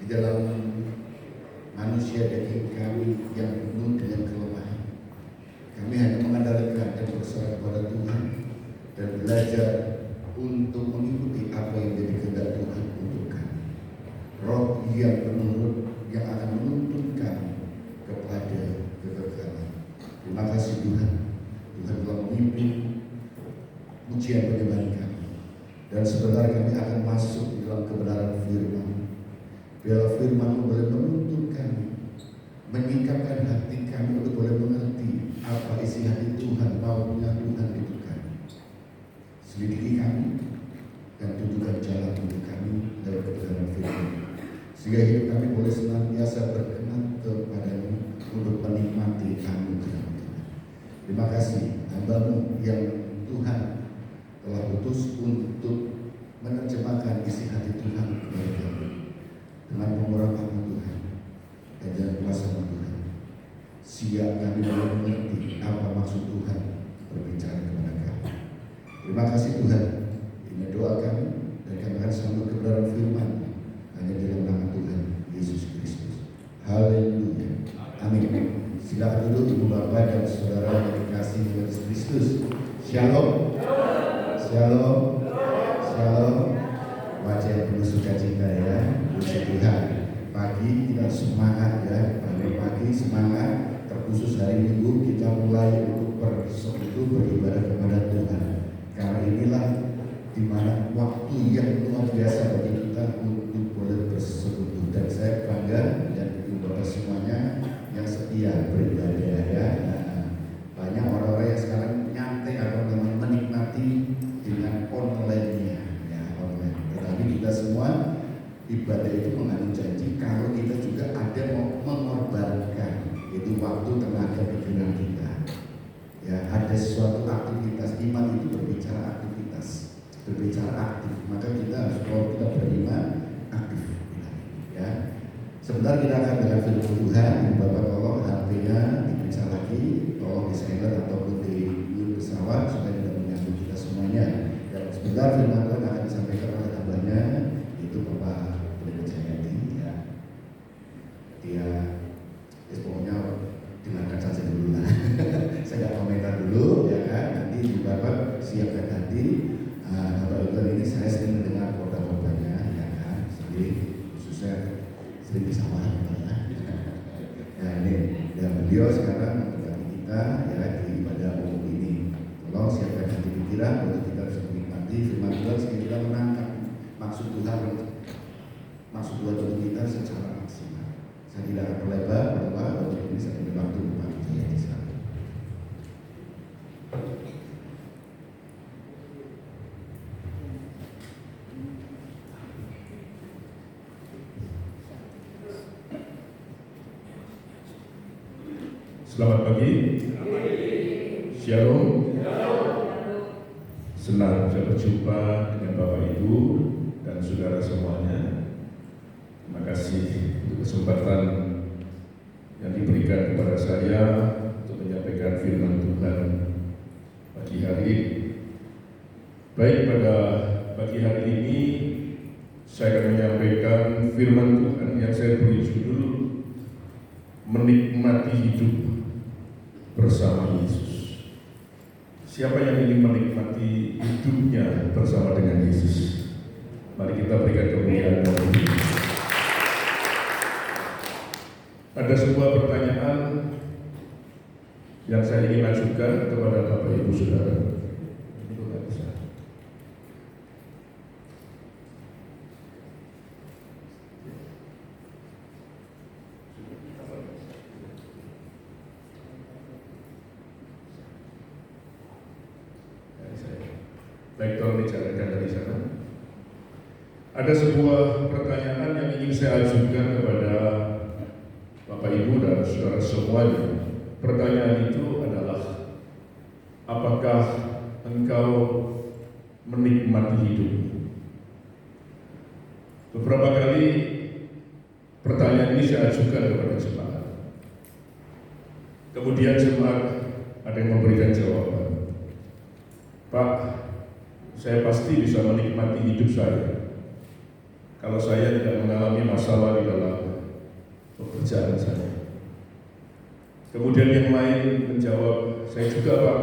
dalam manusia daging kami yang penuh dengan kelemahan. Kami hanya mengandalkan dan berserah kepada Tuhan dan belajar untuk mengikuti apa yang menjadi kehendak Tuhan untuk kami. Roh yang menurut yang akan menuntun kami kepada kekekalan. Terima kasih Tuhan. Tuhan telah memimpin ujian penyembahan kami. Dan sebentar kami akan masuk di dalam kebenaran firman. Biarlah firman boleh menuntun kami, menyingkapkan hati kami untuk boleh mengerti apa isi hati Tuhan, maunya Tuhan itu kami. Selidiki kami dan tunjukkan jalan untuk kami dalam kebenaran firman, sehingga hidup kami boleh senantiasa berkenan kepadamu untuk menikmati anugerah Tuhan. Terima kasih hamba-Mu yang Tuhan telah putus untuk menerjemahkan isi hati Tuhan kepada kami dengan pengurapan Tuhan dan jalan kuasa Tuhan. Siap kami boleh mengerti apa maksud Tuhan berbicara kepada kami. Terima kasih Tuhan. Ini doa kami dan kami akan sambut kebenaran firman hanya di dalam nama Tuhan Yesus Kristus. Haleluya. Amin. Silakan duduk Ibu Bapak dan Saudara yang dikasihi Yesus Kristus. Shalom. Shalom. Shalom. Wajah yang penuh sukacita ya. Puji Tuhan. Pagi kita semangat ya. Pagi semangat. Terkhusus hari Minggu kita mulai untuk beribadah kepada Tuhan. Karena inilah dimana waktu yang luar biasa bagi kita untuk boleh bersekutu. Dan saya bangga dan Ibu Bapak semuanya yang setia beribadah ya. Banyak orang-orang yang sekarang nyantai atau menikmati dengan online-nya ya, online. Tetapi kita semua ibadah itu mengandung janji kalau kita juga ada mau mengorbankan itu waktu, tenaga, pikiran kita. Ya, ada suatu aktivitas. Iman itu berbicara aktivitas, berbicara aktif. Maka kita harus, kalau kita beriman, aktif. Ya. Sebentar kita akan dengan firman Tuhan. Bapak tolong HP-nya diperiksa lagi, tolong di silent ataupun di mute pesawat supaya tidak mengganggu kita semuanya. Dan sebentar firman Tuhan akan disampaikan oleh tambahnya, itu Bapak Pendeta Jayadi ya. Dia pokoknya dengarkan saja dulu lah. Saya nggak komentar dulu ya kan. Nanti Bapak siapkan nanti. Bapak Ibu ini saya sering mendengar khotbah-khotbahnya ya kan. Jadi khususnya sering disamakan ya. Nah ini dan beliau sekarang memberkati kita ya di ibadah umum ini. Tolong siapkan hati pikiran untuk kita bisa menikmati firman Tuhan sehingga kita menangkap maksud Tuhan untuk kita secara maksimal. Saya tidak akan melebar bahwa untuk ini saya beri waktu Pak Jayadi sekarang. Selamat pagi. Shalom. Senang bisa berjumpa dengan Bapak Ibu dan saudara semuanya. Terima kasih untuk kesempatan yang diberikan kepada saya untuk menyampaikan firman Tuhan pagi hari ini. Baik, pada pagi hari ini saya akan menyampaikan firman Tuhan yang saya beri judul Menikmati Hidup Bersama Yesus. Siapa yang ingin menikmati hidupnya bersama dengan Yesus? Mari kita berikan kemuliaan bagi Dia. Ada sebuah pertanyaan yang saya ingin ajukan kepada Bapak Ibu Saudara. Baik, tolong dijalankan dari sana. Ada sebuah pertanyaan yang ingin saya ajukan kepada Bapak Ibu dan saudara semuanya. Pertanyaan itu adalah, apakah engkau menikmati hidup? Beberapa kali pertanyaan ini saya ajukan kepada jemaat. Kemudian jemaat ada yang memberikan jawaban. Pak, saya pasti bisa menikmati hidup saya. kalau saya tidak mengalami masalah di dalam pekerjaan saya. Kemudian yang lain menjawab, saya juga Pak,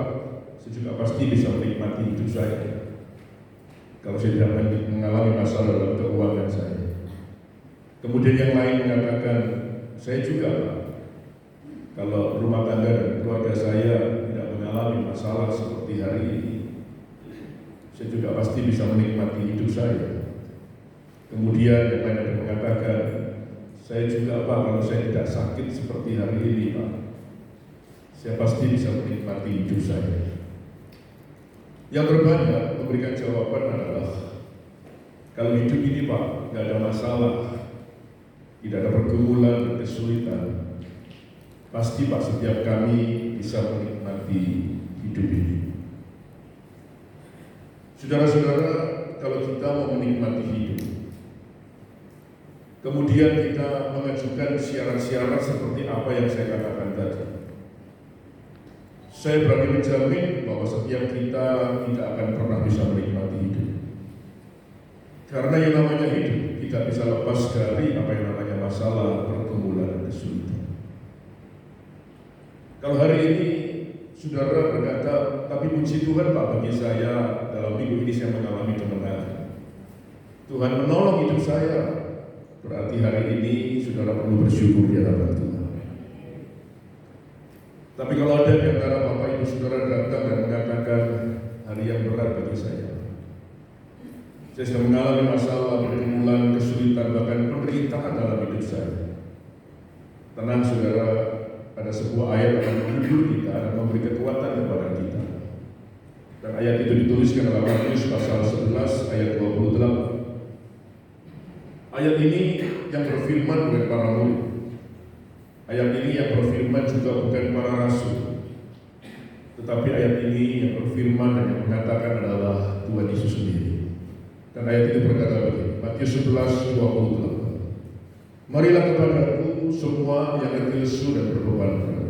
saya juga pasti bisa menikmati hidup saya kalau saya tidak mengalami masalah dalam keuangan saya. Kemudian yang lain mengatakan, saya juga Pak, kalau rumah tangga dan keluarga saya tidak mengalami masalah seperti hari ini, saya juga pasti bisa menikmati hidup saya. Kemudian yang lain ada mengatakan, saya juga Pak, kalau saya tidak sakit seperti hari ini Pak, saya pasti bisa menikmati hidup saya. Yang terbanyak memberikan jawaban adalah, kalau hidup ini Pak, tidak ada masalah, tidak ada pergumulan dan kesulitan, pasti Pak setiap kami bisa menikmati hidup ini. Saudara-saudara, kalau kita mau menikmati hidup, kemudian kita mengajukan syarat-syarat seperti apa yang saya katakan tadi, saya berani menjamin bahwa setiap kita tidak akan pernah bisa menikmati hidup. Karena yang namanya hidup tidak bisa lepas dari apa yang namanya masalah, pergumulan, dan kesulitan. Kalau hari ini saudara berkata, tapi puji Tuhan Pak, bagi saya dalam minggu ini saya mengalami kemenangan. Tuhan menolong hidup saya. Berarti hari ini saudara perlu bersyukur di hadapan Tuhan. Tapi kalau ada di antara Bapak Ibu saudara datang dan mengatakan hari yang berat bagi saya sudah mengalami masalah, pergumulan, kesulitan, bahkan penderitaan dalam hidup saya. Tenang saudara, ada sebuah ayat akan menghibur kita dan memberi kekuatan kepada kita. Dan ayat itu dituliskan dalam Matius pasal 11 ayat 28. Ayat ini yang berfirman bukan para murid. Ayat ini yang berfirman juga bukan para rasul. Tetapi ayat ini yang berfirman dan yang mengatakan adalah Tuhan Yesus sendiri. Dan ayat itu berkata begini, Matius 11, 28. Marilah kepadaku semua yang letih lesu dan berbeban berat.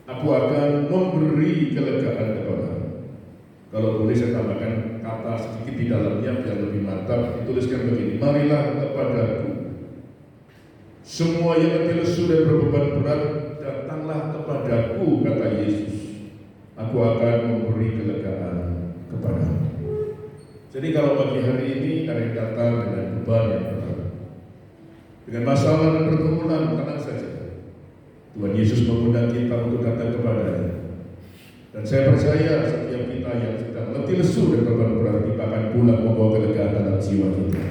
Aku akan memberi kelegaan kepadamu. Kalau boleh saya tambahkan kata sedikit di dalamnya biar lebih mantap, dituliskan begini, marilah kepadaku semua yang letih lesu dan berbeban berat, datanglah kepadaku, kata Yesus. Aku akan memberi kelegaan kepadamu. Jadi kalau pagi hari ini ada yang datang dengan beban yang berat, dengan masalah dan pergumulan, tenang saja. Tuhan Yesus mengundang kita untuk datang kepadanya. Dan saya percaya setiap kita yang sedang letih lesu dan beban berat, kita akan pulang membawa kelegaan dalam jiwa kita.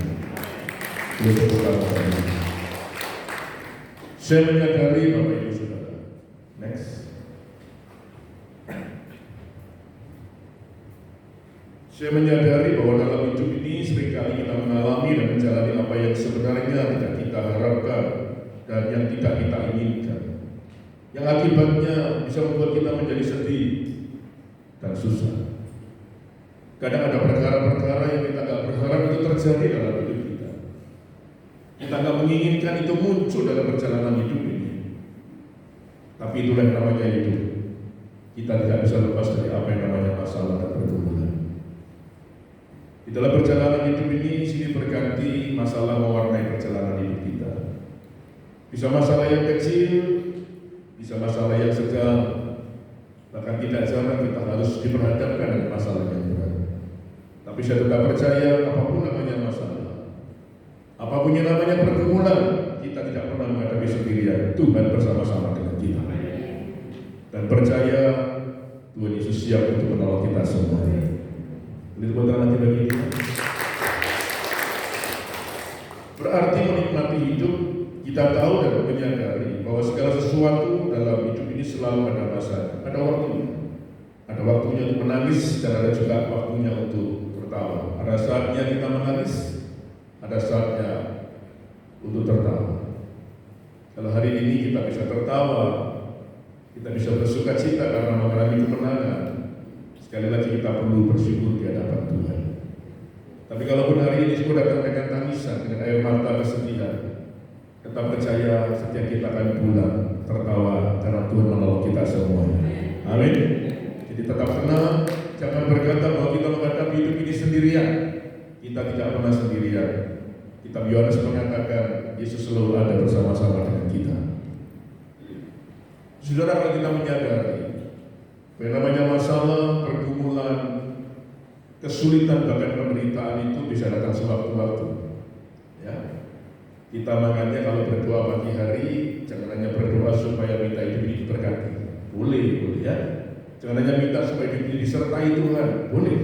Saya menyadari Bapak Ibu Saudara. Next. Saya menyadari bahwa dalam hidup ini seringkali kita mengalami dan menjalani apa yang sebenarnya tidak kita harapkan dan yang tidak kita inginkan. Yang akibatnya bisa membuat kita menjadi sedih dan susah. Kadang ada perkara-perkara yang kita tidak berharap itu terjadi dalam hidup kita. Kita tidak menginginkan itu muncul dalam perjalanan hidup ini. Tapi itulah yang namanya hidup. Kita tidak bisa lepas dari apa yang namanya masalah dan pergumulan. Di dalam perjalanan hidup ini silih berganti masalah mewarnai perjalanan hidup kita. Bisa masalah yang kecil, bisa masalah yang sedang, bahkan tidak jarang kita harus diperhadapkan dengan masalah yang berat. Tapi saya tetap percaya apapun namanya masalah, apapun yang namanya pergumulan, kita tidak pernah menghadapi sendirian. Tuhan bersama-sama dengan kita. Dan percaya Tuhan Yesus siap untuk menolong kita semua. Ini tepuk tangan bagi kita. Berarti menikmati hidup, kita tahu dan menyadari bahwa segala sesuatu dalam hidup ini selalu ada masanya, ada waktunya. Ada waktunya untuk menangis dan ada juga waktunya untuk tertawa. Ada saatnya kita menangis, ada saatnya untuk tertawa. Kalau hari ini kita bisa tertawa, kita bisa bersuka cita karena mengalami kemenangan, sekali lagi kita perlu bersyukur di hadapan Tuhan. Tapi kalau hari ini sudah datang dengan tangisan, dengan air mata kesedihan, tetap percaya setiap kita akan pulang tertawa karena Tuhan menolong kita semua. Amin. Jadi tetap tenang, jangan berkata bahwa kita menghadapi hidup ini sendirian. Kita tidak pernah sendirian. Kitab Yohanes mengatakan Yesus selalu ada bersama-sama dengan kita. Saudara, kalau kita menyadari yang namanya masalah, pergumulan, kesulitan, bahkan penderitaan itu bisa datang sewaktu-waktu. Ya, kita makanya kalau berdoa pagi hari, jangan hanya berdoa supaya kita hidup ini diberkati. Boleh ya. Jangan hanya minta supaya hidup ini disertai Tuhan, boleh.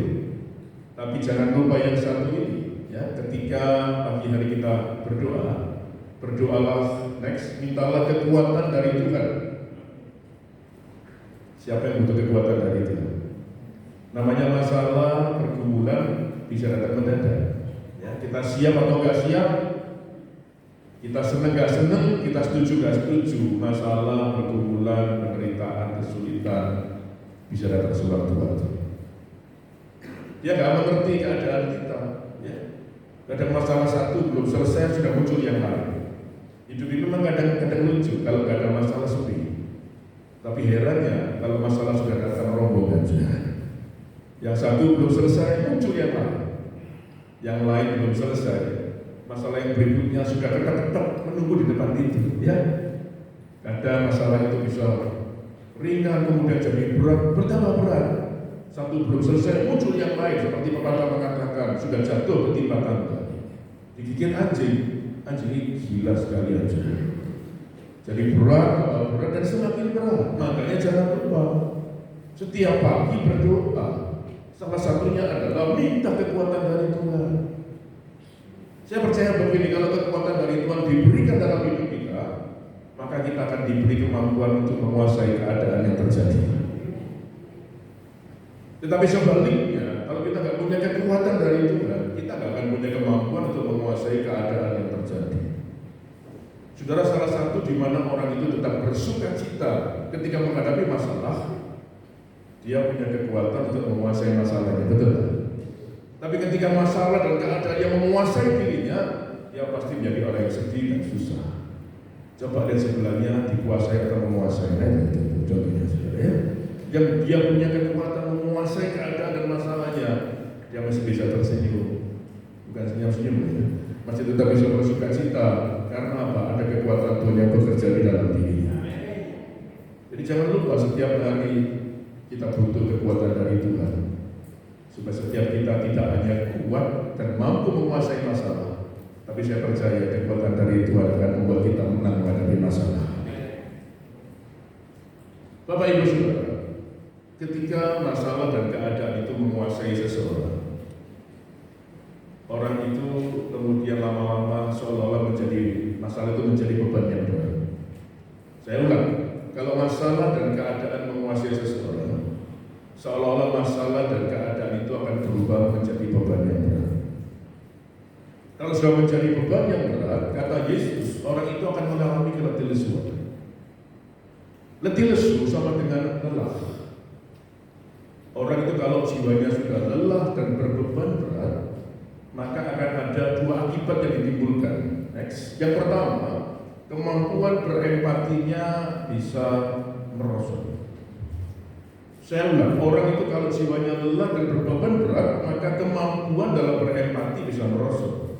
Tapi jangan lupa yang satu ini, ya. Ketika pagi hari kita berdoa, berdoalah mintalah kekuatan dari Tuhan. Siapa yang butuh kekuatan dari Tuhan? Namanya masalah, pergumulan bisa datang mendadak. Ya, kita siap atau nggak siap, kita seneng nggak seneng, kita setuju nggak setuju, masalah, pergumulan, penderitaan, kesulitan bisa datang sewaktu-waktu. Dia nggak mengerti keadaan kita. Ya. Kadang masalah satu belum selesai sudah muncul yang lain. Hidup itu memang kadang-kadang lucu kalau nggak ada masalah sepi. Tapi herannya kalau masalah sudah datang rombongan sudah. Yang satu belum selesai muncul yang lain. Yang lain belum selesai. Masalah yang berikutnya sudah ketat-ketat menunggu di depan itu. Ya. Kadang masalah itu bisa ringan kemudian jadi berat, bertambah berat. Satu belum selesai muncul yang lain seperti pepatah mengatakan sudah jatuh ketimpa tangga. Digigit anjing, anjing ini gila sekali aja. Jadi berat dan semakin berat. Makanya jangan lupa setiap pagi berdoa. Salah satunya adalah minta kekuatan dari Tuhan. Saya percaya begini, kalau kekuatan dari Tuhan diberikan dalam hidup kita, maka kita akan diberi kemampuan untuk menguasai keadaan yang terjadi. Tetapi sebaliknya, kalau kita nggak punya kekuatan dari Tuhan, kita nggak akan punya kemampuan untuk menguasai keadaan yang terjadi. Saudara, salah satu di mana orang itu tetap bersuka cita ketika menghadapi masalah, dia punya kekuatan untuk menguasai masalahnya, betul? Tapi ketika masalah dan keadaan yang menguasai dirinya, dia pasti menjadi orang yang sedih dan susah. Coba lihat sebelahnya, dikuasai atau menguasai, itu contohnya, saudara ya. Yang dia punya kekuatan menguasai keadaan dan masalahnya, dia masih bisa tersenyum, bukan senyum-senyum ya. Masih tetap bisa bersuka cita. Karena apa? Ada kekuatan Tuhan yang bekerja di dalam dirinya. Jadi jangan lupa setiap hari kita butuh kekuatan dari Tuhan. Supaya setiap kita tidak hanya kuat dan mampu menguasai masalah, tapi saya percaya kekuatan dari Tuhan akan membuat kita menang menghadapi masalah. Bapak Ibu Saudara, ketika masalah dan keadaan itu menguasai seseorang, orang itu kemudian lama-lama seolah-olah masalah itu menjadi beban yang berat. Saya ulang, kalau masalah dan keadaan menguasai seseorang, seolah-olah masalah dan keadaan itu akan berubah menjadi beban yang berat. Kalau sudah menjadi beban yang berat, kata Yesus, orang itu akan mengalami letih lesu. Letih lesu sama dengan lelah. Orang itu kalau jiwanya sudah lelah dan berbeban berat, maka akan ada dua akibat yang ditimbulkan. Next. Yang pertama, kemampuan berempatinya bisa merosot. Saya ulang, orang itu kalau jiwanya lelah dan berbeban berat, maka kemampuan dalam berempati bisa merosot.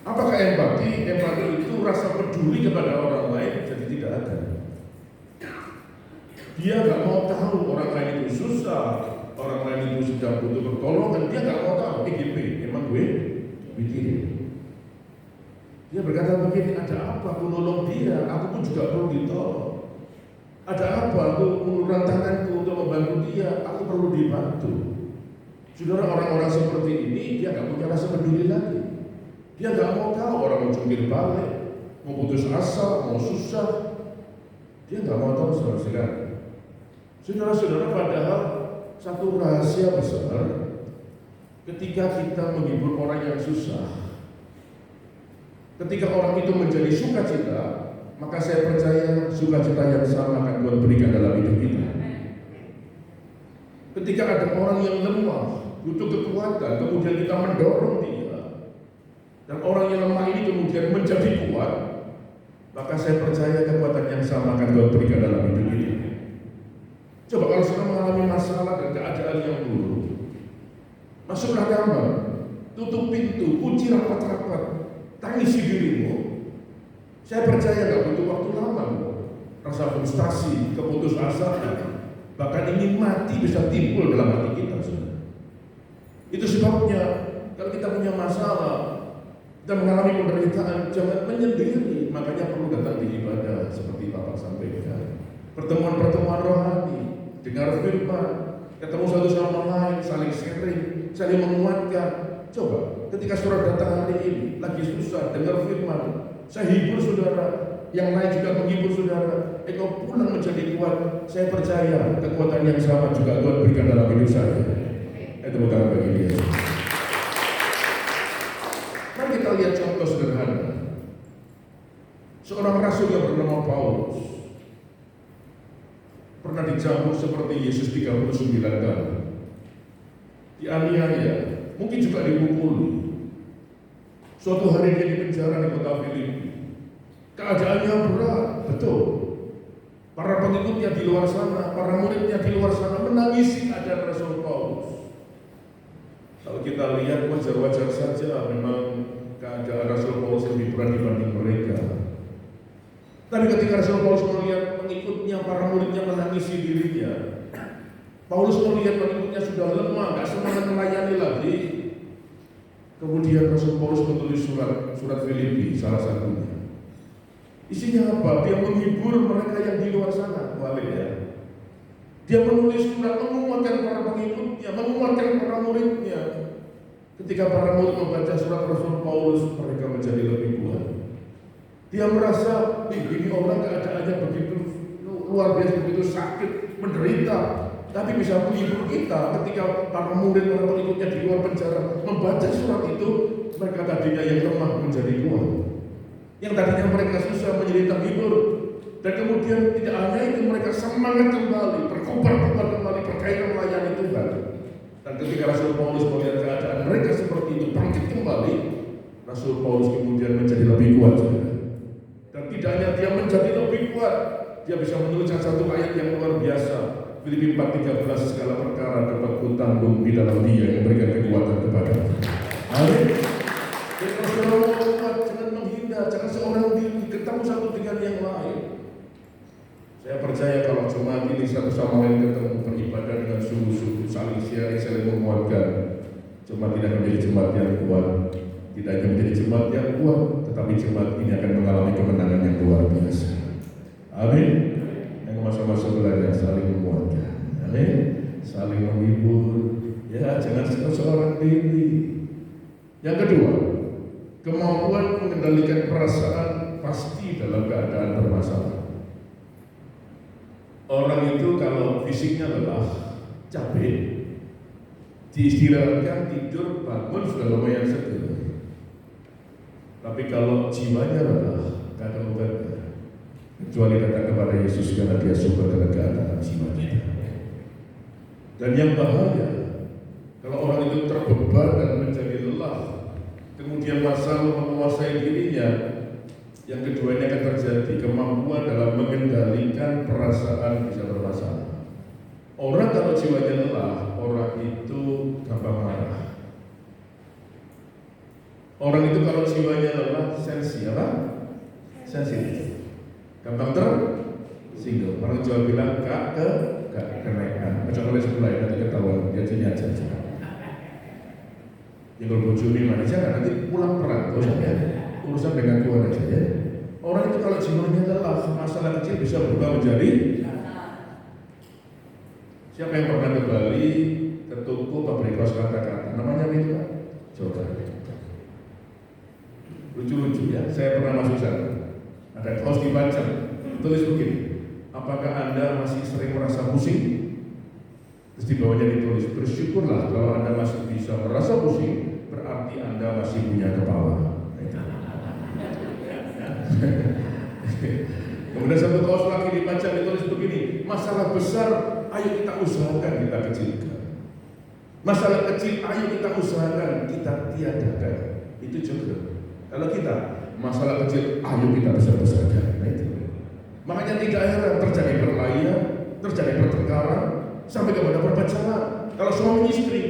Apakah empati? Empati itu rasa peduli kepada orang lain jadi tidak ada. Dia nggak mau tahu orang lain itu susah, orang lain itu sedang butuh pertolongan, dia nggak mau tahu. GP, emang gue mikirin. Dia berkata begini, ada apa aku nolong dia, aku pun juga perlu ditolong. Ada apa aku mengulurkan tanganku untuk membantu dia, aku perlu dibantu. Saudara, orang-orang seperti ini, dia nggak punya rasa peduli lagi. Dia nggak mau tahu orang mau jungkir balik, mau putus asa, mau susah. Dia nggak mau tahu saudara-saudara. Saudara-saudara, padahal satu rahasia besar, ketika kita menghibur orang yang susah, ketika orang itu menjadi sukacita, maka saya percaya sukacita yang sama akan Tuhan berikan dalam hidup kita. Ketika ada orang yang lemah, butuh kekuatan, kemudian kita mendorong dia, dan orang yang lemah ini kemudian menjadi kuat, maka saya percaya kekuatan yang sama akan Tuhan berikan dalam hidup kita. Coba kalau sudah mengalami masalah dan keadaan yang buruk, masuklah kamar, tutup pintu, kunci rapat-rapat, tangisi dirimu. Saya percaya gak butuh waktu lama. Rasa frustasi, keputusasaan, bahkan ingin mati bisa timbul dalam hati kita. Itu sebabnya kalau kita punya masalah dan mengalami penderitaan, jangan menyendiri. Makanya perlu datang di ibadah seperti Bapak sampaikan. Pertemuan-pertemuan rohani, dengar firman, ketemu satu sama lain, saling sharing, saling menguatkan. Coba ketika saudara datang hari ini lagi susah, dengar firman, saya hibur saudara, yang lain juga menghibur saudara, engkau pulang menjadi kuat. Saya percaya kekuatan yang sama juga Tuhan berikan dalam hidup saya. Tepuk tangan bagi dia. Mari kita lihat contoh sederhana. Seorang rasul yang bernama Paulus pernah dicambuk seperti Yesus 39 kali, dianiaya, mungkin juga dipukuli. Suatu hari dia di penjara di kota Filipi. Keadaannya berat, betul. Para pengikutnya di luar sana, para muridnya di luar sana menangisi keadaan Rasul Paulus. Kalau kita lihat wajar-wajar saja, memang keadaan Rasul Paulus lebih berat dibanding mereka. Tapi ketika Rasul Paulus melihat pengikutnya, para muridnya menangisi dirinya, Paulus melihat pengikutnya sudah lemah, gak semangat melayani lagi. Kemudian Rasul Paulus menulis surat Filipi, salah satunya. Isinya apa? Dia menghibur mereka yang di luar sana, balik ya. Dia menulis surat menguatkan para pengikutnya, menguatkan para muridnya. Ketika para murid membaca surat Rasul Paulus, mereka menjadi lebih kuat. Dia merasa, ini orang keadaannya begitu luar biasa, begitu sakit, menderita, tapi bisa menghibur kita. Ketika para murid, para pengikutnya di luar penjara membaca surat itu, mereka tadinya yang lemah menjadi kuat. Yang tadinya mereka susah menjadi terhibur. Dan kemudian tidak hanya itu, mereka semangat kembali, berkobar-kobar kembali, berkaitan melayani Tuhan. Dan ketika Rasul Paulus melihat keadaan mereka seperti itu, bangkit kembali, Rasul Paulus kemudian menjadi lebih kuat juga. Dan tidak hanya dia menjadi lebih kuat, dia bisa menuliskan satu ayat yang luar biasa. Filipi 4:13, segala perkara dapat kutanggung di dalam Dia yang memberikan kekuatan kepada kita. Amin. Jadi kalau saudara mau kuat, jangan menghindar, jangan seorang diri, ketemu satu dengan yang lain. Saya percaya kalau jemaat ini satu sama lain ketemu beribadah dengan sungguh-sungguh, saling sharing, saling menguatkan, jemaat tidak menjadi jemaat yang kuat, tidak hanya menjadi jemaat yang kuat, tetapi jemaat ini akan mengalami kemenangan yang luar biasa. Amin. Yang masa-masa belajar saling menguatkan, amin, saling menghibur. Ya, jangan seorang diri. Yang kedua, kemampuan mengendalikan perasaan pasti dalam keadaan bermasalah. Orang itu kalau fisiknya lelah, capek, diistirahatkan, tidur, bangun sudah lumayan seger. Tapi kalau jiwanya lelah, tidak ada obatnya. Kecuali datang kepada Yesus karena Dia sumber keadaan jiwa kita. Dan yang bahaya, kalau orang itu terbeban dan menjadi lelah, kemudian masalah menguasai dirinya, yang kedua ini akan terjadi kemampuan dalam mengendalikan perasaan bisa bermasalah. Orang kalau jiwanya lelah, orang itu gampang marah. Orang itu kalau jiwanya lelah, sensitif, gampang tersinggung. Orang Jawa bilang gak kenaikan. Macam oleh sebelah nanti ketahuan dia sini aja. Ya kalau bojone mana jangan nanti pulang perang, urusan dengan Tuhan aja ya. Orang itu kalau jiwanya lelah, masalah kecil bisa berubah menjadi. Siapa yang pernah ke Bali, ke toko pabrik kaos kata-kata, namanya itu kan? Coba. Lucu-lucu ya, saya pernah masuk sana. Ada kaos dibaca, tulis begini, apakah Anda masih sering merasa pusing? Terus di bawahnya ditulis, bersyukurlah kalau Anda masih bisa merasa pusing, berarti Anda masih punya kepala. Kemudian satu kaos lagi dibaca, ditulis begini, masalah besar, ayo kita usahakan kita kecilkan. Masalah kecil, ayo kita usahakan kita tiadakan. Itu juga. Kalau kita masalah kecil, ayo kita besar-besarkan. Nah itu. Makanya tidak heran terjadi perkelahian, terjadi pertengkaran, sampai kepada perpecahan. Kalau suami istri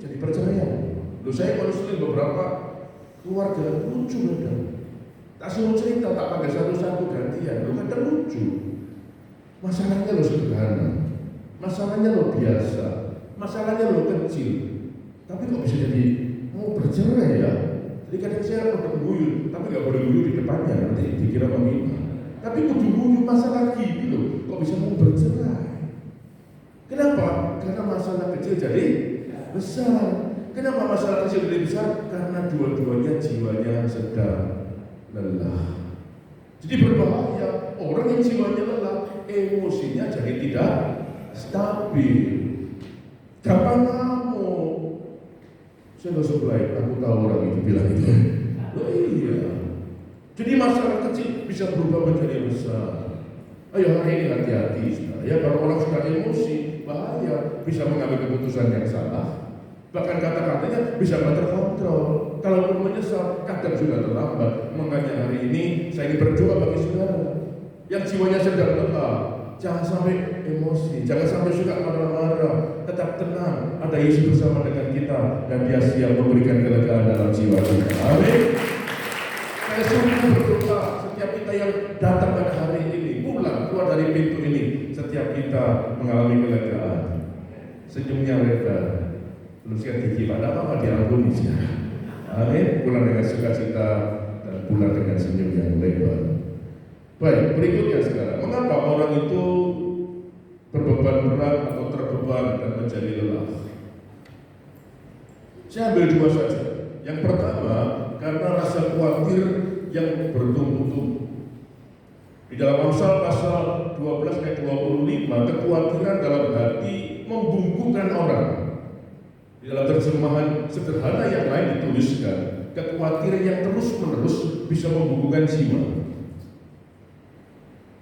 jadi perceraian. Loh, saya konseling beberapa keluarga lucu kadang. Tak suruh cerita, tak pakai satu-satu gantian. Loh, kadang lucu. Masalahnya lo sederhana, masalahnya lo biasa, masalahnya lo kecil. Tapi kok bisa jadi mau bercerai ya? Jadi kadang saya udah guyu, tapi nggak boleh guyu di depannya, nanti dikira menghina. Tapi kudu guyu masalah gini loh, kok bisa mau bercerai? Kenapa? Karena masalah kecil jadi besar. Kenapa masalah kecil jadi besar? Karena dua-duanya jiwanya sedang lelah. Jadi berbahaya. Orang yang jiwanya lelah, emosinya jadi tidak stabil. Gampang ngamuk. Saya nggak supply, aku tahu orang itu bilang itu. Oh iya. Jadi masalah kecil bisa berubah menjadi besar. Ayo hari ini hati-hati, ya kalau orang sudah emosi, bahaya, bisa mengambil keputusan yang salah. Bahkan kata-katanya bisa nggak terkontrol. Kalau menyesal, kadang sudah terlambat. Makanya hari ini saya ingin berdoa bagi saudara yang jiwanya sedang lelah. Jangan sampai emosi, jangan sampai suka marah-marah. Tetap tenang, ada Yesus bersama dengan kita dan Dia siap memberikan kelegaan dalam jiwa kita. Amin. Saya sungguh berdoa setiap kita yang datang pada hari ini, pulang keluar dari pintu ini, setiap kita mengalami kelegaan. Senyumnya lebar. Belum siap gigi, ada apa-apa diampuni sekarang. Amin. Pulang dengan sukacita dan pulang dengan senyum yang lebar. Baik, berikutnya sekarang, mengapa orang itu berbeban berat atau terbeban dan menjadi lelah? Saya ambil dua saja. Yang pertama, karena rasa khawatir yang bertumbuh-tumbuh. Di dalam Amsal pasal 12 ayat 25, kekhawatiran dalam hati membungkukkan orang. Di dalam terjemahan sederhana yang lain dituliskan, kekhawatiran yang terus-menerus bisa membungkukkan jiwa.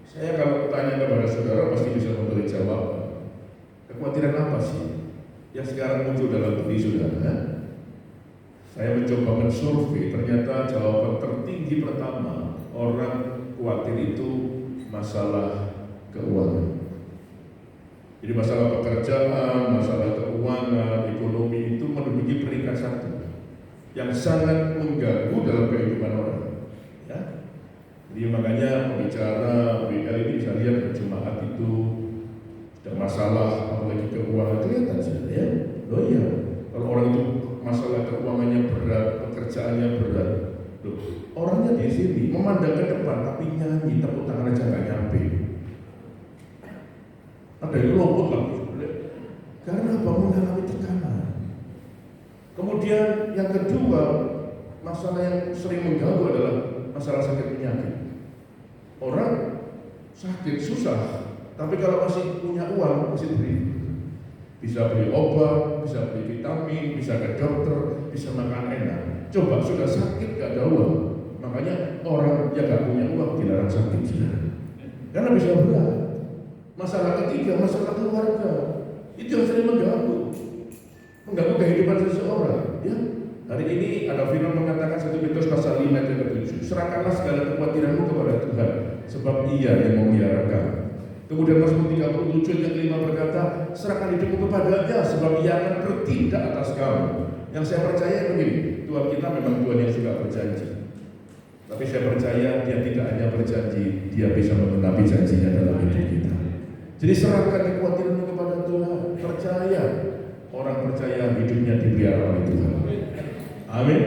Saya kalau tanya kepada saudara pasti bisa memberi jawaban. Kekhawatiran apa sih yang sekarang muncul dalam diri saudara? Saya mencoba mensurvei, ternyata jawaban tertinggi pertama orang khawatir itu masalah keuangan. Jadi masalah pekerjaan, masalah keuangan, ekonomi itu menduduki peringkat satu yang sangat mengganggu dalam kehidupan orang. Ya. Jadi makanya pembicara WL ini bisa lihat jemaat itu ada masalah, apalagi keuangan kelihatan saja ya. Oh iya, kalau orang itu masalah keuangannya berat, pekerjaannya berat, loh, orangnya di sini memandang ke depan tapi nyanyi tepuk tangan aja nggak nyampe. Ada yang lopot lagi, karena apa? Mengalami tekanan. Kemudian yang kedua, masalah yang sering mengganggu adalah masalah sakit penyakit. Orang sakit susah, tapi kalau masih punya uang masih beli. Bisa beli obat, bisa beli vitamin, bisa ke dokter, bisa makan enak. Coba sudah sakit gak ada uang. Makanya orang yang gak punya uang dilarang sakit karena bisa berat. Masalah ketiga, masalah keluarga. Itu yang sering mengganggu kehidupan seseorang. Ya, hari ini ada firman mengatakan 1 Petrus pasal 5 ayat 7. Serahkanlah segala kekhawatiranmu kepada Tuhan, sebab Ia yang memelihara. Kemudian Mazmur 37 ayat 5 berkata, serahkan hidupmu kepadanya, sebab Ia akan bertindak atas kamu. Yang saya percaya begini, Tuhan kita memang Tuhan yang suka berjanji. Tapi saya percaya Dia tidak hanya berjanji, Dia bisa memenuhi janjinya dalam hidup kita. Jadi serahkan kekhawatiranmu kepada Tuhan. Percaya, orang percaya hidupnya dipelihara oleh Tuhan. Amin.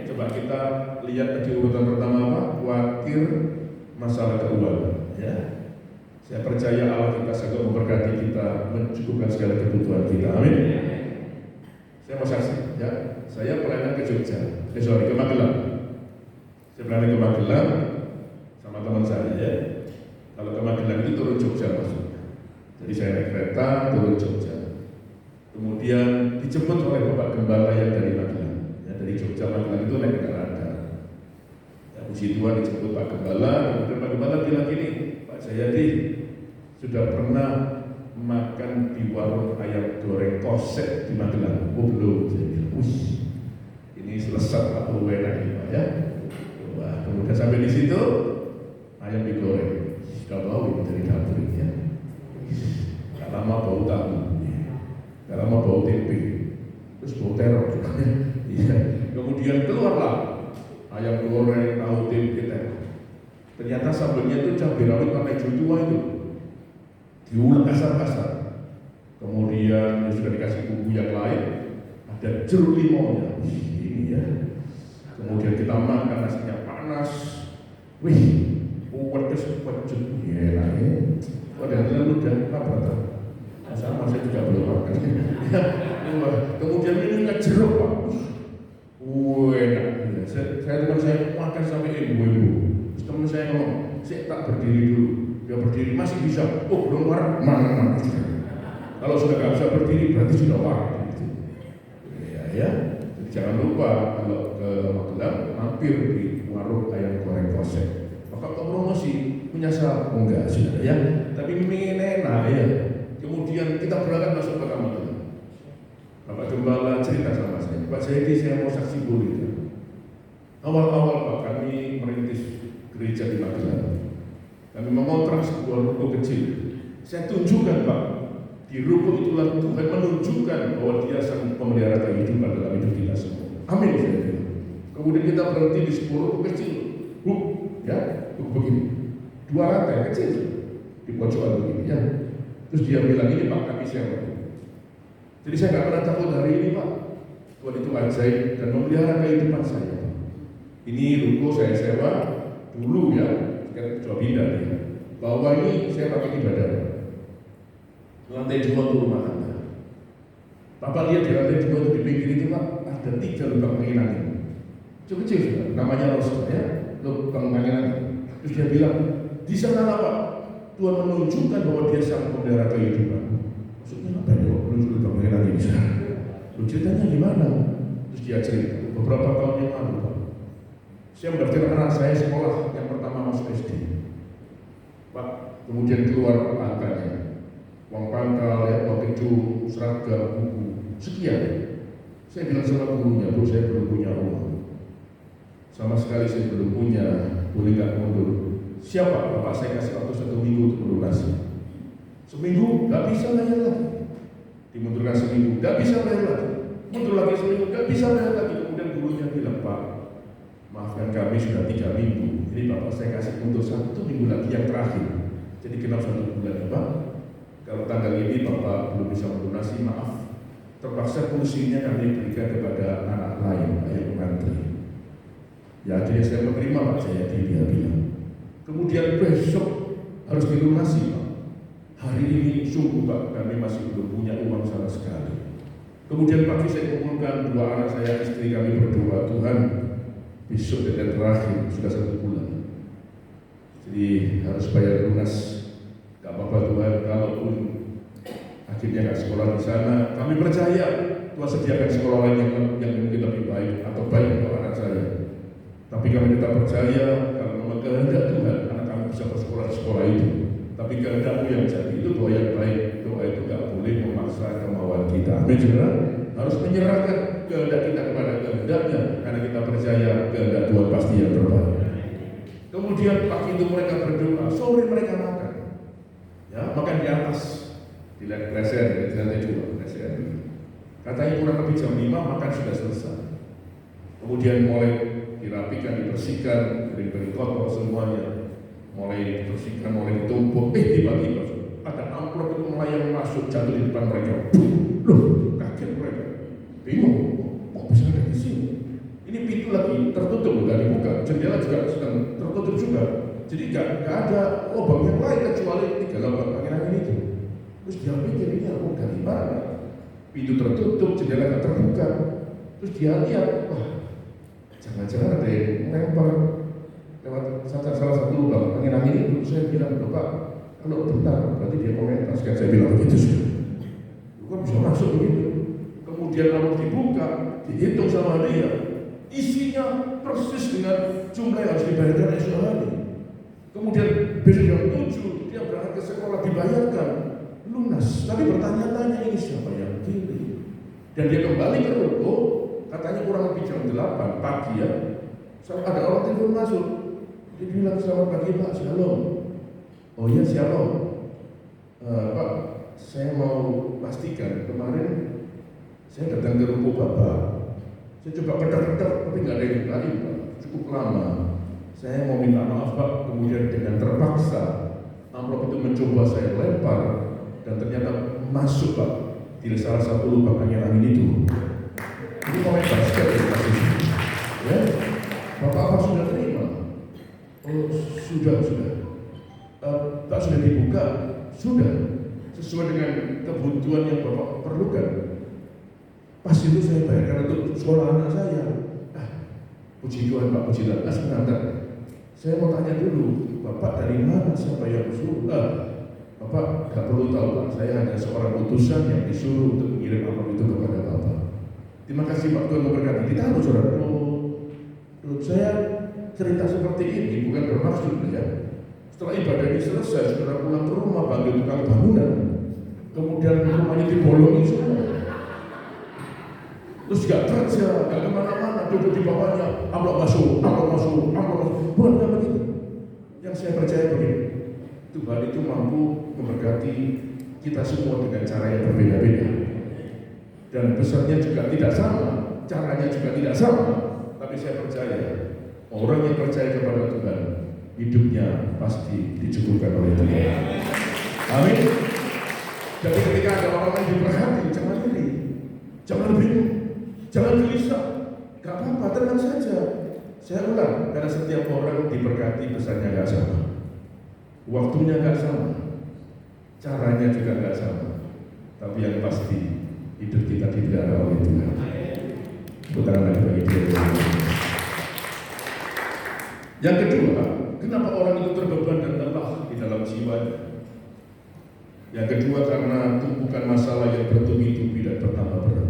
Coba kita lihat tadi urutan pertama apa? Khawatir masalah keuangan. Ya. Saya percaya Allah kita sanggup memberkati kita, mencukupkan segala kebutuhan kita. Amin. Saya mau saksi, ya. Saya pelayanan ke Jogja, ke Magelang. Saya pelayanan ke Magelang sama teman saya. Ya. Kalau ke Magelang itu turun Jogja maksudnya. Jadi saya naik kereta turun Jogja. Kemudian dijemput oleh Bapak Gembala yang dari Magelang. Ya, dari Jogja Magelang itu naik kendaraan. Ya, puji Tuhan dijemput Pak Gembala. Kemudian Pak Gembala bilang gini, Pak Jayadi, sudah pernah makan di warung ayam goreng kosek di Magelang? Oh belum. Ini selesai atau enak ini Pak ya. Wah, kemudian sampai di situ ayam digoreng, sudah bau ini dari dapur ini ya. Gak lama bau tahu, gak lama bau tempe, terus bau terong juga. goreng tahu tempe tadi. Ternyata sambelnya itu cabai rawit warna hijau tua itu, diulek kasar-kasar. Kemudian sudah dikasih bumbu yang lain, ada jeruk limonnya. Ini ya. Kemudian kita makan, nasinya panas. Wih, pedes. Ya, enak ya. Padahal udah apa tuh? Sama saya juga belum makan. Kemudian minumnya jeruk, Pak. Enak. Saya teman saya makan sampai ibu-ibu. Terus teman saya ngomong, saya tak berdiri dulu. Dia berdiri masih bisa. Oh, belum warak. Mana. Kalau sudah nggak bisa berdiri, berarti sudah warak. Ya. Jadi jangan lupa kalau ke Magelang mampir di warung ayam goreng kosek. Maka promosi punya salah enggak sudah ya. Tapi mie enak ya. Kemudian kita berangkat masuk ke Magelang. Bapak Gembala cerita sama saya, Pak Zaidi, saya mau saksi politik. Awal-awal Pak, kami merintis gereja di Magelang. Kami mengontrak sebuah ruko kecil. Saya tunjukkan Pak, di ruko itulah Tuhan menunjukkan bahwa Dia sang pemelihara kehidupan dalam hidup kita semua. Amin. Saya bilang. Kemudian kita berhenti di sebuah ruko kecil, begini, 2 lantai kecil di pojokan begini ya. Terus dia bilang, ini Pak, kami siapa? Jadi saya nggak pernah takut hari ini Pak. Tuhan itu ajaib dan memelihara kehidupan saya. Ini ruko saya sewa dulu ya, sekarang coba pindah ya. Bahwa ini saya pakai ibadah. Lantai 2 untuk rumah tangga. Bapak lihat di lantai 2 itu di pinggir itu Pak, ada 3 lubang angin angin. Kecil-kecil, namanya Rosto ya, lubang angin angin. Terus dia bilang, di sana Pak, Tuhan menunjukkan bahwa Dia sang pemelihara kehidupan. Maksudnya apa itu? Belum angin angin bisa. Lu ceritanya gimana? Terus dia cerita, beberapa tahun yang lalu Pak, saya mendaftar anak saya sekolah yang pertama masuk SD. Pak, kemudian keluar angkanya, uang pangkal, ya, uang gedung, seragam, buku, sekian. Saya bilang sama gurunya, Bu, saya belum punya uang. Sama sekali saya belum punya, boleh nggak mundur? Siapa? Bapak saya kasih waktu 1 minggu untuk melunasi. Seminggu, nggak bisa bayar lagi. Dimundurkan seminggu, nggak bisa bayar lagi. Mundur lagi seminggu, nggak bisa bayar lagi. Kemudian gurunya bilang, Pak, maafkan kami sudah 3 minggu. Jadi Bapak saya kasih untuk 1 minggu lagi yang terakhir. Jadi kenapa 1 bulan Pak? Kalau tanggal ini Bapak belum bisa melunasi, maaf. Terpaksa fungsinya kami berikan kepada anak lain, ayah pengantri. Ya akhirnya saya menerima Pak Jayadi, dia bilang. Kemudian besok harus dilunasi Pak. Hari ini sungguh Pak, kami masih belum punya uang sama sekali. Kemudian pagi saya kumpulkan 2 anak saya, istri kami berdoa, Tuhan besok deadline terakhir sudah 1 bulan. Jadi harus bayar lunas. Gak apa-apa Tuhan, kalaupun akhirnya gak sekolah di sana, kami percaya Tuhan sediakan sekolah lain yang mungkin lebih baik atau baik untuk anak saya. Tapi kami tetap percaya kalau memang kehendak Tuhan, anak kami bisa bersekolah di sekolah itu. Tapi kehendakmu yang jadi itu doa yang baik. Doa itu gak boleh memaksa kemauan kita. Amin, saudara. Harus menyerahkan kehendak kita kepada kehendaknya, karena kita percaya kehendak Tuhan pasti yang terbaik. Kemudian pagi itu mereka berdoa, sore mereka makan. Ya, makan di atas. Dilihat presiden, di lantai 2 presiden. Katanya kurang lebih jam 5 makan sudah selesai. Kemudian mulai dirapikan, dibersihkan, piring-piring kotor semuanya. Mulai dibersihkan, mulai ditumpuk. Tiba-tiba ada amplop itu melayang masuk, jatuh di depan mereka. Loh, kaget mereka. Bingung, kok bisa ada di sini? Ini pintu lagi tertutup, nggak dibuka. Jendela juga sedang tertutup juga. Jadi nggak ada lubang yang lain kecuali 3 lubang angin-angin itu. Terus dia pikir ini aku dari mana? Pintu tertutup, jendela nggak terbuka. Terus dia lihat, wah, jangan-jangan ada yang melempar lewat salah satu lubang angin-angin itu. Saya bilang, Bapak, kalau bentar, berarti dia komentar. Saya bilang begitu sih. Kok bisa masuk begitu? Kemudian kalau dibuka, dihitung sama dia, isinya persis dengan jumlah yang harus dibayarkan esok hari. Kemudian besok jam 7 dia berangkat ke sekolah, dibayarkan lunas. Tapi bertanya-tanya, ini siapa yang pilih? Dan dia kembali ke ruko, katanya kurang lebih jam 8 pagi ya. Ada orang telepon masuk. Dia bilang, selamat pagi Pak, shalom. Oh iya shalom. Pak, saya mau pastikan kemarin saya datang ke ruko Bapak. Saya coba ketar-ketar, tapi nggak ada yang bukain Pak. cukup lama. Saya mau minta maaf Pak, kemudian dengan terpaksa amplop itu mencoba saya lempar dan ternyata masuk Pak di salah satu lubang angin itu. Ini pemain basket ya. Bapak apa sudah terima? Oh sudah. Tak sudah dibuka? Sudah. Sesuai dengan kebutuhan yang Bapak perlukan. Pas itu saya bayarkan untuk sekolah anak saya. Puji Tuhan Pak, puji Tuhan. Sebentar. Saya mau tanya dulu, Bapak dari mana, siapa yang disuruh? Bapak gak perlu tahu Pak, saya hanya seorang utusan yang disuruh untuk mengirim amplop itu kepada Bapak. Terima kasih Pak, Tuhan memberkati. Ditaruh saudara. Saya cerita seperti ini bukan bermaksud ya. Setelah ibadah ini selesai, saudara pulang ke rumah panggil tukang bangunan, kemudian rumahnya dibolongin semua. Terus gak kerja, gak kemana-mana, duduk di bawahnya, amplop masuk. Bukan begitu. Yang saya percaya begini, Tuhan itu mampu memberkati kita semua dengan cara yang berbeda-beda. Dan besarnya juga tidak sama, caranya juga tidak sama. Tapi saya percaya, orang yang percaya kepada Tuhan, hidupnya pasti dicukupkan oleh Tuhan. Amin. Jadi ketika ada orang yang diberkati, jangan iri, jangan bingung, jangan gelisah, gak apa-apa, tenang saja. Saya ulang, karena setiap orang diberkati besarnya gak sama, waktunya gak sama, caranya juga gak sama. Tapi yang pasti hidup kita dipelihara oleh Tuhan. Putaran lagi bagi dia. Yang kedua, kenapa orang itu terbeban dan lelah di dalam jiwanya? Yang kedua, karena tumpukan masalah yang bertubi-tubi dan bertambah berat.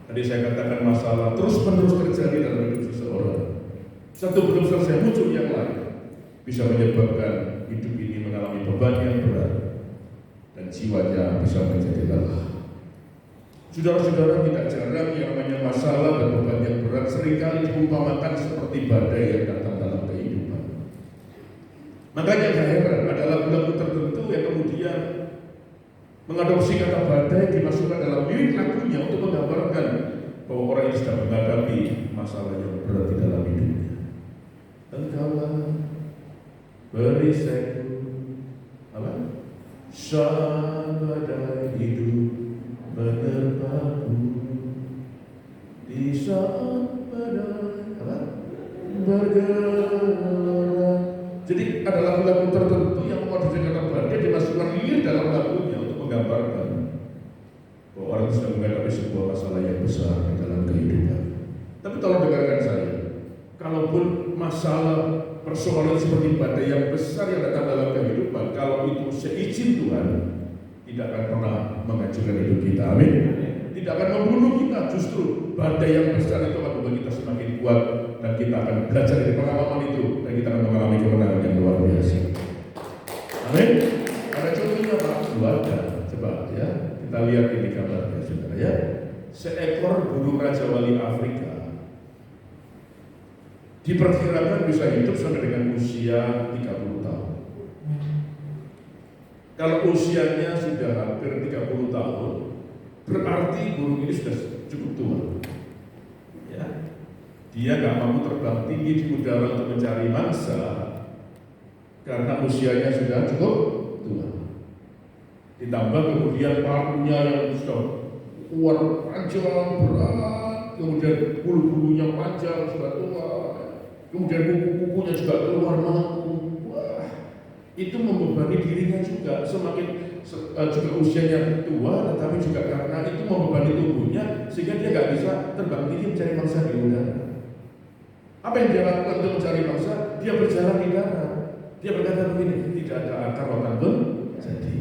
Tadi saya katakan masalah terus-menerus terjadi dalam hidup seseorang. Satu belum selesai muncul yang lain, bisa menyebabkan hidup ini mengalami beban yang berat dan jiwanya bisa menjadi lelah. Saudara-saudara, tidak jarang yang namanya masalah dan beban yang berat seringkali diumpamakan seperti badai yang datang dalam kehidupan. Makanya gak heran ada lagu-lagu tertentu yang kemudian mengadopsi kata badai dimasukkan dalam lirik lagunya untuk menggambarkan bahwa orang ini sedang menghadapi masalah yang berat di dalam hidupnya. Engkaulah perisaiku, apa? Saat badai hidup menerpaku, di saat badai apa? Bergerak. Jadi ada lagu-lagu tertentu yang mengadopsi kata badai dimasukkan lirik dalam lagunya menggambarkan bahwa orang sedang menghadapi sebuah masalah yang besar di dalam kehidupan. Tapi tolong dengarkan saya, kalaupun masalah persoalan seperti badai yang besar yang datang dalam kehidupan, kalau itu seizin Tuhan, tidak akan pernah menghancurkan hidup kita. Amin. Tidak akan membunuh kita, justru badai yang besar itu akan membuat kita semakin kuat dan kita akan belajar dari pengalaman itu dan kita akan mengalami kemenangan yang luar biasa. Amin. Ada contohnya Pak, keluarga. Coba ya, kita lihat ini gambarnya saudara ya. Seekor burung raja wali Afrika diperkirakan bisa hidup sampai dengan usia 30 tahun. Kalau usianya sudah hampir 30 tahun, berarti burung ini sudah cukup tua. Ya. Dia nggak mampu terbang tinggi di udara untuk mencari mangsa karena usianya sudah cukup tua. Ditambah kemudian paruhnya yang sudah kuat, panjang, berat, kemudian bulu-bulunya panjang, sudah tua, kemudian kuku-kukunya juga keluar melengkung. Wah, itu membebani dirinya juga, semakin juga usianya tua, tetapi juga karena itu membebani tubuhnya, sehingga dia nggak bisa terbang tinggi mencari mangsa di udara. Apa yang dia lakukan untuk mencari mangsa? Dia berjalan di darat. Dia berkata begini, tidak ada akar akan jadi.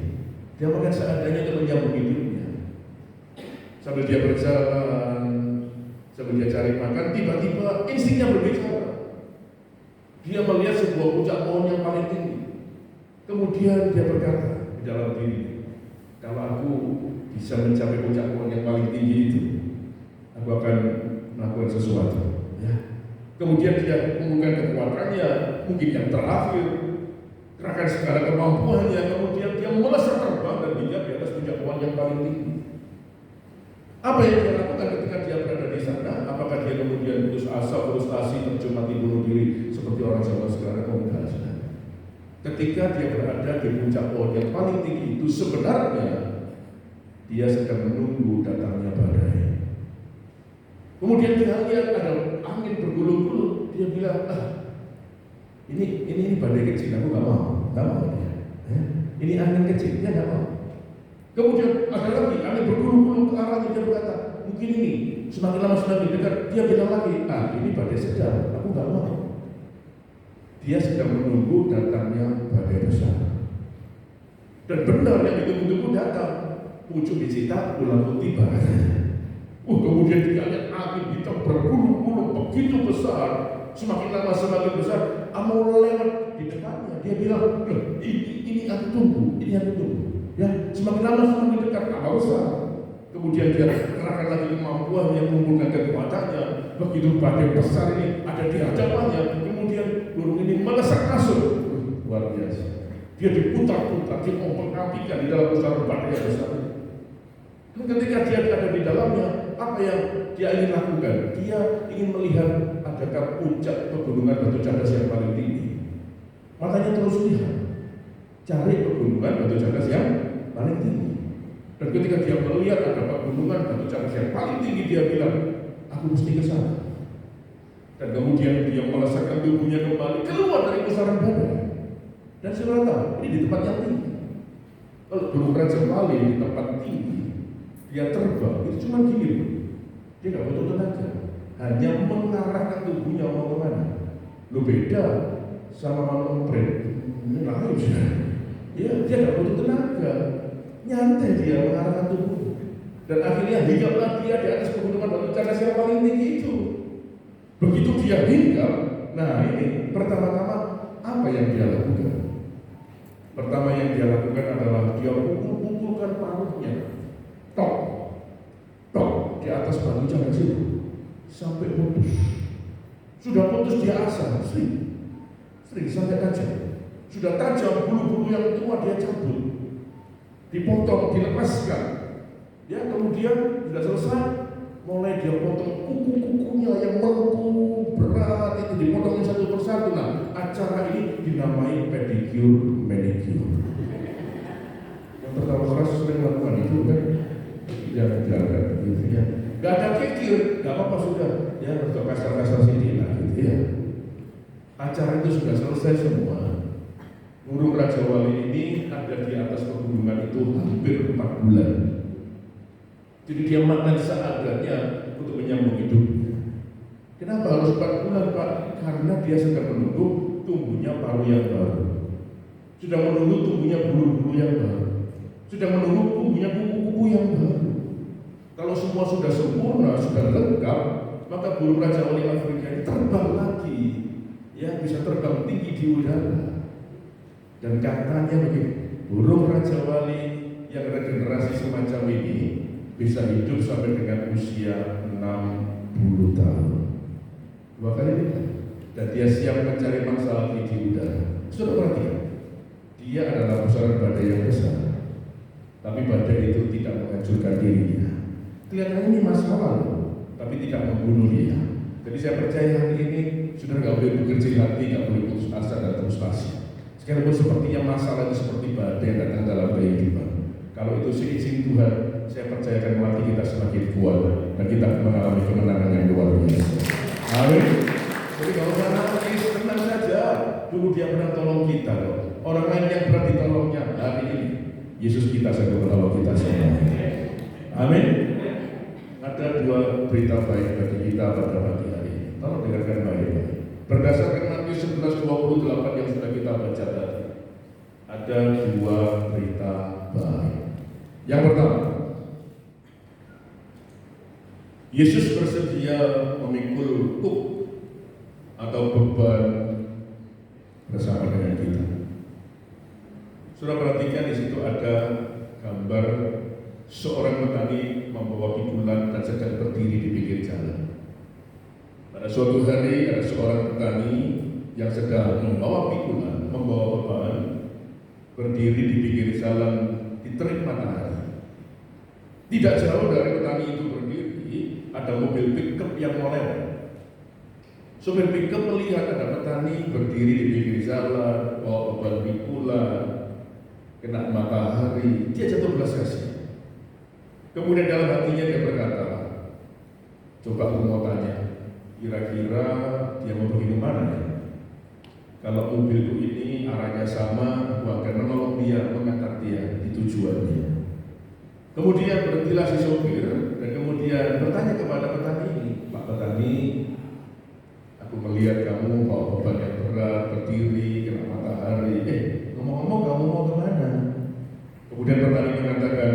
Dia makan seadanya untuk menyambung hidupnya. Sambil dia berjalan, sambil dia cari makan, tiba-tiba instingnya berbicara. Dia melihat sebuah puncak pohon yang paling tinggi. Kemudian dia berkata di dalam diri, kalau aku bisa mencapai puncak pohon yang paling tinggi itu, aku akan melakukan sesuatu. Ya. Kemudian dia menggunakan kekuatannya, mungkin yang terakhir, kerahkan segala kemampuannya, kemudian dia melesat terbang dan hinggap di atas puncak pohon yang paling tinggi. Apa yang dia lakukan ketika dia berada di sana? Apakah dia kemudian putus asa, frustasi, tercuma mati, bunuh diri seperti orang zaman sekarang? Enggak. Ketika dia berada di puncak pohon yang paling tinggi itu, sebenarnya dia sedang menunggu datangnya badai. Kemudian dia lihat ada angin bergulung-gulung. Dia bilang, ini badai kecil, aku nggak mau dia. Ini angin kecil, dia nggak mau. Kemudian ada lagi angin bergulung-gulung ke arahnya, dia berkata, mungkin ini semakin lama semakin dekat. Dia bilang lagi, ini badai sedang, aku nggak mau. Dia sedang menunggu datangnya badai besar. Dan benar yang ditunggu-tunggu datang. Pucuk dicita, ulang putih barangnya. Kemudian dia lihat angin hitam bergulung-gulung begitu besar. Semakin lama semakin besar. Mau lewat di depannya. Dia bilang, ini aku tunggu, ini aku tunggu. Ya, semakin lama semakin dekat, apa besar. Kemudian dia kerahkan lagi kemampuan yang mengumpulkan kekuatannya. Begitu badai besar ini ada di hadapannya. Kemudian burung ini melesat masuk. Luar biasa. Dia diputar-putar, diompang-ampingkan di dalam pusaran badai yang besar. Dan ketika dia ada di dalamnya, apa yang dia ingin lakukan? Dia ingin melihat adakah puncak pegunungan Batu Cadas yang paling tinggi. Matanya terus lihat, cari pegunungan Batu Cadas yang paling tinggi. Dan ketika dia melihat ada pegunungan Batu Cadas yang paling tinggi, dia bilang, aku mesti ke sana. Dan kemudian dia melesatkan tubuhnya kembali keluar dari pusaran badai. Dan saudara tahu, ini di tempat yang tinggi. Kalau burung raja Wali di tempat tinggi, dia terbang, itu cuma gini. Dia nggak butuh tenaga, hanya mengarahkan tubuhnya mau kemana. Lo beda sama manusia brand, ini lain sudah. Dia nggak butuh tenaga, nyantai dia mengarahkan tubuh. Dan akhirnya hinggaplah dia di atas pegunungan Batu Cadas yang paling tinggi itu. Begitu dia hinggap, nah ini pertama-tama apa yang dia lakukan? Pertama yang dia lakukan adalah dia pukul-pukulkan paruhnya, tok di atas Batu Cadas itu sampai putus. Sudah putus dia asal, sering sampai tajam. Sudah tajam, bulu-bulu yang tua dia cabut, dipotong, dilepaskan. Ya kemudian sudah selesai, mulai dia potong kuku-kukunya yang melengkung berat itu, dipotongin satu persatu. Nah, acara ini dinamai pedicure manicure. Yang pertama keras sering melakukan itu kan, jangan gitu ya. Gak ada kikir, gak apa-apa sudah. Ya untuk kasar-kasar sini lah gitu ya. Acara itu sudah selesai semua. Burung Raja Wali ini ada di atas pegunungan itu hampir 4 bulan. Jadi dia makan seadanya untuk menyambung hidupnya. Kenapa harus 4 bulan Pak? Karena dia sedang menunggu tumbuhnya paru yang baru. Sudah menunggu tumbuhnya bulu-bulu yang baru. Sudah menunggu tumbuhnya kuku-kuku yang baru. Kalau semua sudah sempurna, sudah lengkap, maka burung Raja Wali Afrika ini terbang lagi. Ya, bisa terbang tinggi di udara. Dan katanya begini, burung Raja Wali yang regenerasi semacam ini bisa hidup sampai dengan usia 60 tahun. 2 kali lipat. Dan dia siap mencari mangsa lagi di udara. Sudah perhatikan, dia adalah pusaran badai yang besar. Tapi badai itu tidak menghancurkan dirinya. Kelihatannya ini masalah, tapi tidak membunuh dia. Jadi saya percaya hari ini sudah nggak boleh berkecil hati, nggak boleh putus asa dan frustasi. Sekalipun sepertinya masalah itu seperti badai yang datang dalam kehidupan. Kalau itu seizin Tuhan, saya percayakan hati kita semakin kuat dan kita mengalami kemenangan yang luar biasa. Amin. Jadi kalau usah nangis, tenang saja. Dulu dia pernah tolong kita loh. Orang lain yang pernah ditolongnya hari ini, Yesus kita sedang menolong kita semua. Amin. Ada 2 berita baik bagi kita pada pagi hari ini. Tolong dengarkan baik-baik. Berdasarkan Matius 11:28 yang sudah kita baca tadi, ada 2 berita baik. Yang pertama, Yesus bersedia memikul kuk atau beban bersama dengan kita. Sudah perhatikan di situ ada gambar seorang petani membawa pikulan dan sedang berdiri di pinggir jalan. Pada suatu hari ada seorang petani yang sedang membawa pikulan, membawa beban, berdiri di pinggir jalan di terik matahari. Tidak jauh dari petani itu berdiri, ada mobil pickup yang mau lewat. Sopir pickup melihat ada petani berdiri di pinggir jalan, bawa beban pikulan, kena matahari, dia jatuh belas kasihan. Kemudian dalam hatinya dia berkata, coba aku mau tanya, kira-kira dia mau pergi kemana ya? Kalau mobilku ini arahnya sama, aku akan menolong dia, mengantar dia di tujuannya. Kemudian berhentilah si sopir dan kemudian bertanya kepada petani ini, Pak Petani, aku melihat kamu bawa beban yang berat, berdiri, kena matahari. Ngomong-ngomong kamu mau kemana? Kemudian petani mengatakan,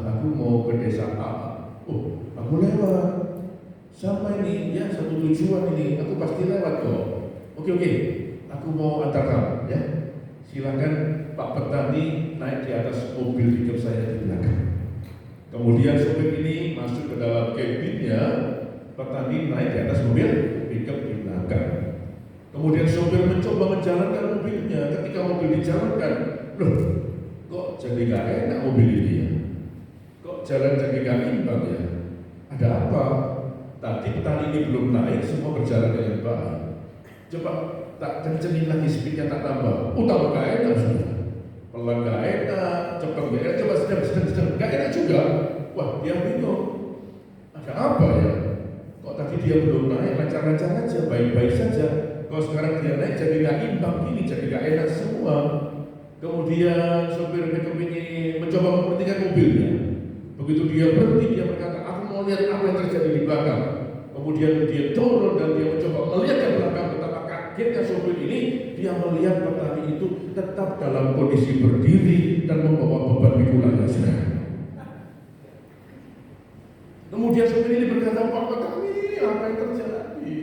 aku mau ke desa A. Oh, aku lewat. Sampai ini, ya satu tujuan ini, aku pasti lewat kok. Oke, aku mau antar kamu, ya. Silakan Pak Petani naik di atas mobil pickup saya di belakang. Kemudian sopir ini masuk ke dalam kabinnya, petani naik di atas mobil pickup di belakang. Kemudian sopir mencoba menjalankan mobilnya. Ketika mobil dijalankan, loh, kok jadi gak enak mobil ini ya? Kok jalan jadi gak imbang ya? Ada apa? Tadi petani ini belum naik, semua berjalan dengan baik. Coba tak kencengin lagi speednya, tak tambah. Tambah gak enak sudah. Pelan gak enak, cepat gak enak, coba sedang gak enak juga. Wah, dia bingung. Ada apa ya? Kok tadi dia belum naik, lancar-lancar aja, baik-baik saja. Kalau sekarang dia naik jadi gak imbang gini, jadi gak enak semua. Kemudian sopir pickup ini mencoba memperhatikan mobilnya. Begitu dia berhenti, dia berkata, aku mau lihat apa yang terjadi di belakang. Kemudian dia turun dan dia mencoba melihat ke belakang. Betapa kagetnya sopir ini, dia melihat petani itu tetap dalam kondisi berdiri dan membawa beban pikulannya. Kemudian sopir ini berkata, Pak Petani, apa yang terjadi?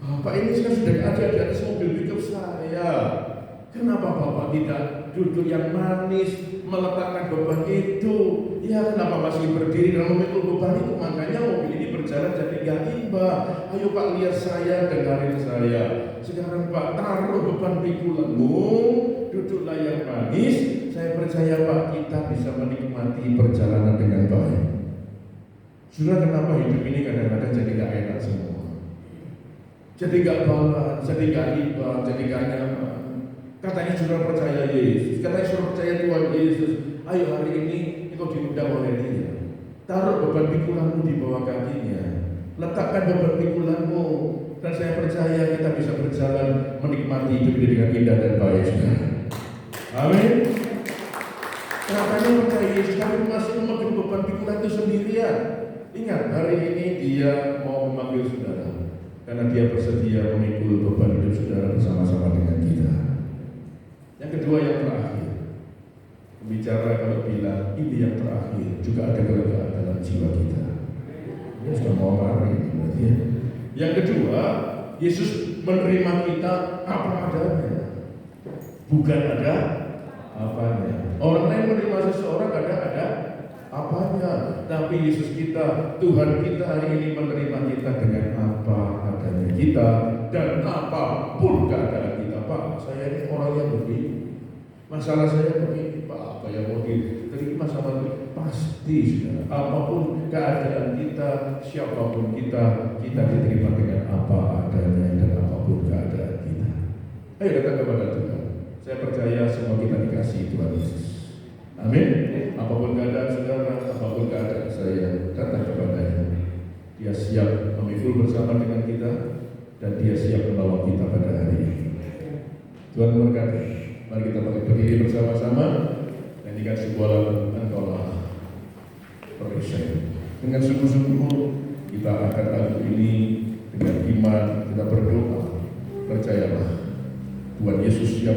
Bapak ini sudah ada di atas mobil pickup saya. Kenapa Bapak tidak duduk yang manis, meletakkan beban itu? Ya, kenapa masih berdiri dan memikul beban itu? Makanya mobil ini berjalan jadi gak imbang. Ayo Pak, lihat saya, dengarin saya. Sekarang Pak, taruh beban pikulanmu, duduklah yang manis. Saya percaya Pak, kita bisa menikmati perjalanan dengan baik. Sudah, kenapa hidup ini kadang-kadang jadi gak enak semua? Jadi gak balance, jadi gak imbang, jadi gak nyaman. Katanya sudah percaya Yesus, katanya sudah percaya Tuhan Yesus. Ayo hari ini engkau diundang oleh Dia. Taruh beban pikulanmu di bawah kakinya, letakkan beban pikulanmu, dan saya percaya kita bisa berjalan menikmati hidup ini dengan indah dan baik. Amin. Katanya percaya Yesus, tapi masih memegang beban pikulan itu sendirian. Ingat, hari ini Dia mau memanggil saudara, karena Dia bersedia memikul beban hidup saudara bersama-sama dengan kita. Yang kedua, yang terakhir, pembicara kalau bilang ini yang terakhir, juga ada kelegaan dalam jiwa kita. Dia sudah mau lari, berarti ya. Yang kedua, Yesus menerima kita apa adanya, bukan ada apanya. Orang lain menerima seseorang ada apanya, tapi Yesus kita, Tuhan kita hari ini menerima kita dengan apa adanya kita dan apapun keadaan kita. Pak, saya ini orang yang begini, masalah saya begini, Pak, apa yang mau diterima sama Tuhan? Pasti, saudara, apapun keadaan kita, siapapun kita diterima dengan apa adanya dan apapun keadaan kita. Ayo datang kepada Tuhan. Saya percaya semua kita dikasihi Tuhan Yesus. Amin. Apapun keadaan saudara, apapun keadaan saya, datang kepada-Nya. Dia siap memikul bersama dengan kita dan Dia siap menolong kita pada hari ini. Tuhan memberkati. Mari kita berdiri bersama-sama nyanyikan sebuah lagu Engkaulah Perisai. Dengan sungguh-sungguh kita akan lagu ini dengan iman kita berdoa. Percayalah Tuhan Yesus siap